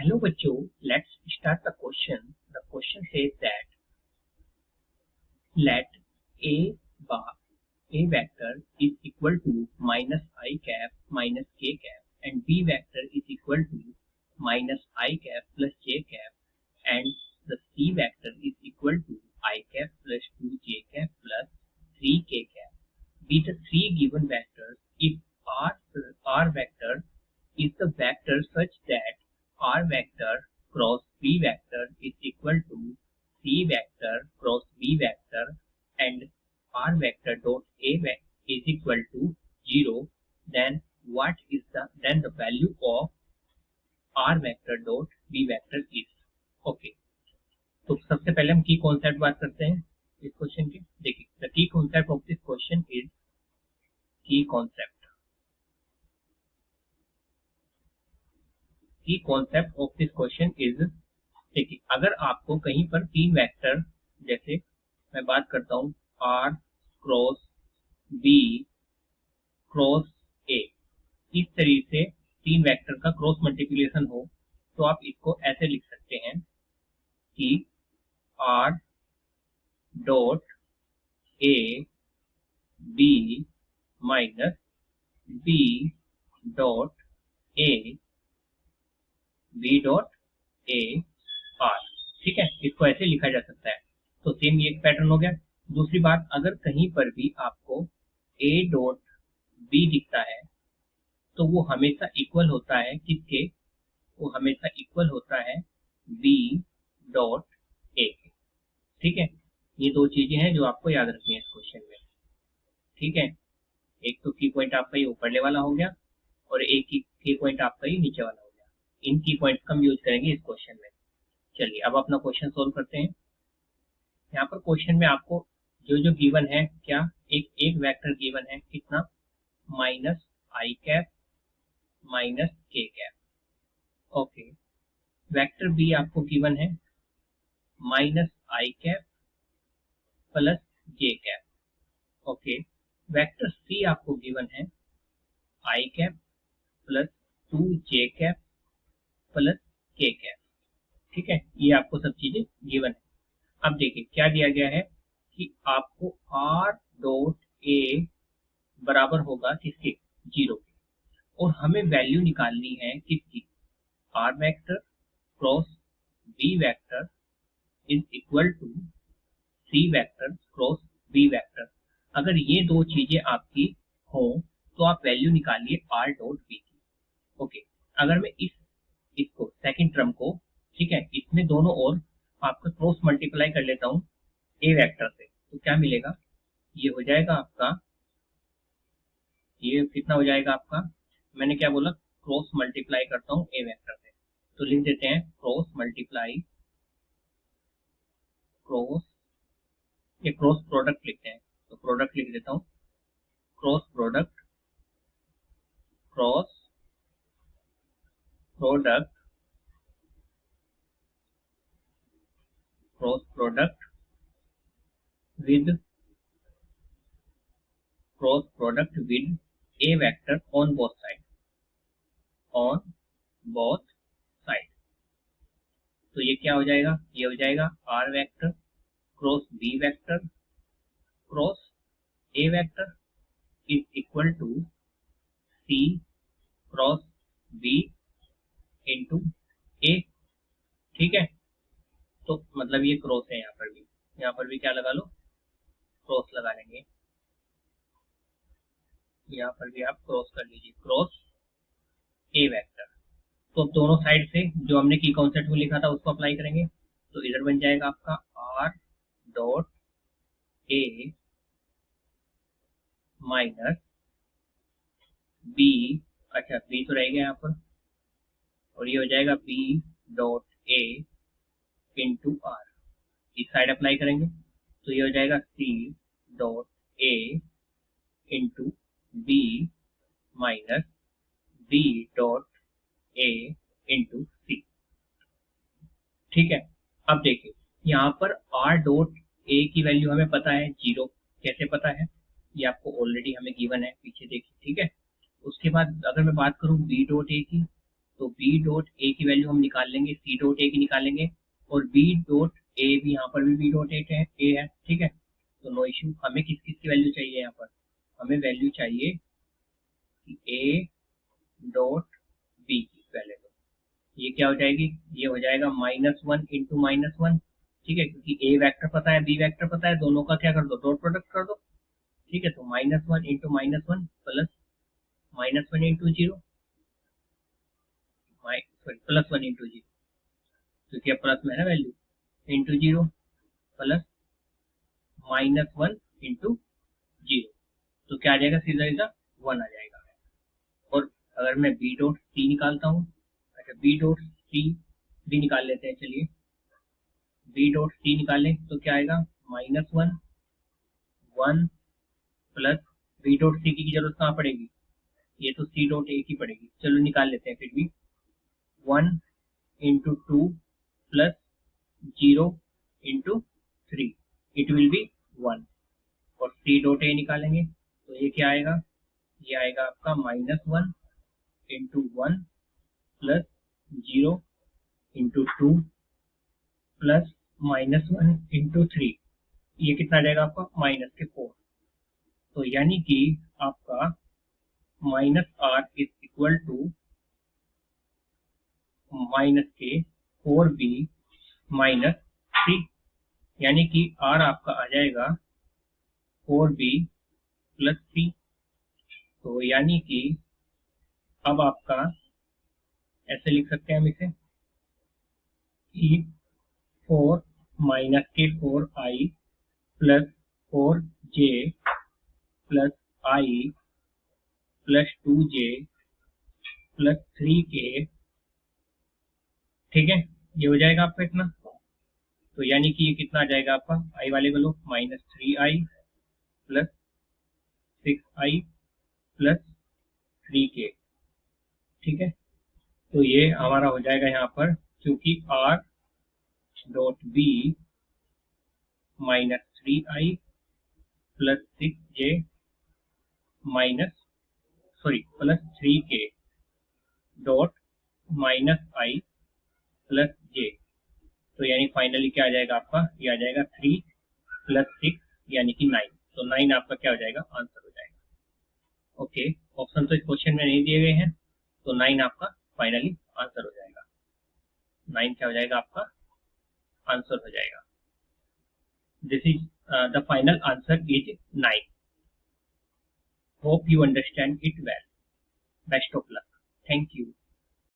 Hello बच्चों, let's start the question. The question says that let a bar a vector is equal to minus I cap minus k cap and b vector is equal to minus I cap plus j cap and the c vector is equal to I cap plus 2j cap plus 3k cap. Be the three given vectors if r vector is the vector such that r vector cross b vector is equal to c vector cross b vector and r vector dot a is equal to 0, then what is the value of r vector dot b vector is. Okay, तो सबसे पहले हम की concept बात करते हैं इस question की. देखिए, the key concept of this question is key concept of this question is. देखिए, अगर आपको कहीं पर तीन वेक्टर, जैसे मैं बात करता हूँ r cross b cross a, इस तरीके से तीन वेक्टर का क्रॉस मल्टीप्लिकेशन हो, तो आप इसको ऐसे लिख सकते हैं कि r dot a b minus b dot a b dot a r. ठीक है, इसको ऐसे लिखा जा सकता है. तो सेम ये एक पैटर्न हो गया. दूसरी बात, अगर कहीं पर भी आपको a डॉट b दिखता है तो वो हमेशा इक्वल होता है किसके, वो हमेशा इक्वल होता है b डॉट a के. ठीक है, ये दो चीजें हैं जो आपको याद रखनी है इस क्वेश्चन में. ठीक है, एक तो की पॉइंट आपका ये ऊपरले वाला हो गया और एक की पॉइंट आपका ये नीचे वाला हो गया. इन की पॉइंट का हम यूज करेंगे इस क्वेश्चन में. चलिए अब अपना क्वेश्चन सोल्व करते हैं. यहाँ पर क्वेश्चन में आपको जो गिवन है, क्या एक वेक्टर गिवन है, कितना, minus I cap minus K cap. Okay, vector B आपको गिवन है minus I cap plus J cap. Okay, vector C आपको गिवन है I cap plus 2j cap plus K cap. ठीक है, ये आपको सब चीजें गिवन है. अब देखिए क्या दिया गया है कि आपको r डॉट a बराबर होगा किसके, 0 के, और हमें वैल्यू निकालनी है किसकी, r vector cross b vector is equal to c vector cross b vector. अगर ये दो चीजें आपकी हो तो आप वैल्यू निकालिए r डॉट b की. ओके, अगर मैं इसको सेकंड टर्म को, ठीक है, इसमें दोनों ओर आपका क्रॉस मल्टीप्लाई कर लेता हूँ a वेक्टर से, तो क्या मिलेगा, ये हो जाएगा आपका, ये कितना हो जाएगा आपका, मैंने क्या बोला, क्रॉस मल्टीप्लाई करता हूँ a वेक्टर से, तो लिख देते हैं क्रॉस मल्टीप्लाई क्रॉस, ये क्रॉस प्रोडक्ट लिखते हैं, तो प्रोडक्ट लिख देता हूँ, cross product cross product cross product with cross product with a vector on both side, on both side. तो ये क्या हो जाएगा, ये हो जाएगा r vector cross b vector cross a vector is equal to c cross b into a. ठीक है, तो मतलब ये क्रॉस है, यहाँ पर भी क्या लगा लो, क्रॉस लगा लेंगे, यहाँ पर भी आप क्रॉस कर लीजिए, क्रॉस a वेक्टर. तो अब दोनों साइड से जो हमने की कॉन्सेप्ट में लिखा था उसको अप्लाई करेंगे, तो इधर बन जाएगा आपका r dot a minus b, अच्छा b तो रह गया यहाँ पर, और ये हो जाएगा b dot a into r. इस साइड अप्लाई करेंगे तो ये हो जाएगा c dot a into b minus b dot a into c. ठीक है, अब देखिए यहाँ पर r डॉट a की वैल्यू हमें पता है 0. कैसे पता है, ये आपको ऑलरेडी हमें गिवन है, पीछे देखिए. ठीक है, उसके बाद अगर मैं बात करूँ b डॉट a की, तो बी डॉट ए की वैल्यू हम निकाल लेंगे, सी डॉट ए की निकालेंगे, और बी डॉट ए भी यहाँ पर भी बी डॉट ए है, ठीक है। तो नो इशू। हमें किस किस की वैल्यू चाहिए यहाँ पर? हमें वैल्यू चाहिए ए डॉट बी की वैल्यू। ये क्या हो जाएगी? ये हो जाएगा -1 इंटू -1, ठीक है, क्योंकि ए वेक्टर पता है, बी वेक्टर पता है, दोनों का क्या कर दो? डॉट प्रोडक्ट कर दो, ठीक है। तो -1 into -1 plus -1 into 0, sorry +1 into 0, क्योंकि अब प्लस में है ना वैल्यू, इंटू 0 प्लस -1 इंटू 0, तो क्या आ जाएगा? सीधा सीधा 1 आ जाएगा। और अगर मैं बी डॉट सी निकालता हूँ, अच्छा बी डॉट सी भी निकाल लेते हैं, चलिए बी डॉट सी निकालें तो क्या आएगा? -1 1 प्लस बी डॉट सी की जरूरत कहाँ पड़ेगी? ये तो सी डॉट ए की पड़ेगी, चलो निकाल लेते हैं फिर भी। 1 into 2 plus 0 into 3, it will be 1। और सी डॉट ए निकालेंगे तो ये क्या आएगा? ये आएगा आपका -1 into 1 plus 0 into 2 plus -1 into 3, ये कितना आ जाएगा आपका? -4। तो यानी कि आपका -r is equal to -k 4b -3, यानी कि r आपका आ जाएगा 4b प्लस 3। तो यानी कि अब आपका ऐसे लिख सकते हैं हम इसे कि 4 -k4i plus 4j plus i plus 2j plus 3k, ठीक है। ये हो जाएगा आपका इतना। तो यानी कि ये कितना आ जाएगा आपका? आई वाले को लो, -3i plus 6i plus 3k, ठीक है। तो ये हमारा हो जाएगा यहाँ पर, क्योंकि r dot b -3i plus 6j plus 3k dot -i plus j। तो यानी फाइनली क्या आ जाएगा आपका? ये आ जाएगा 3 प्लस 6 यानी कि 9। तो 9 आपका क्या हो जाएगा? आंसर हो जाएगा। ओके, ऑप्शन तो इस क्वेश्चन में नहीं दिए गए हैं, तो 9 आपका फाइनली आंसर हो जाएगा। 9 क्या हो जाएगा आपका? आंसर हो जाएगा। This is the final answer is 9। Hope you understand it well. Best of luck. Thank you.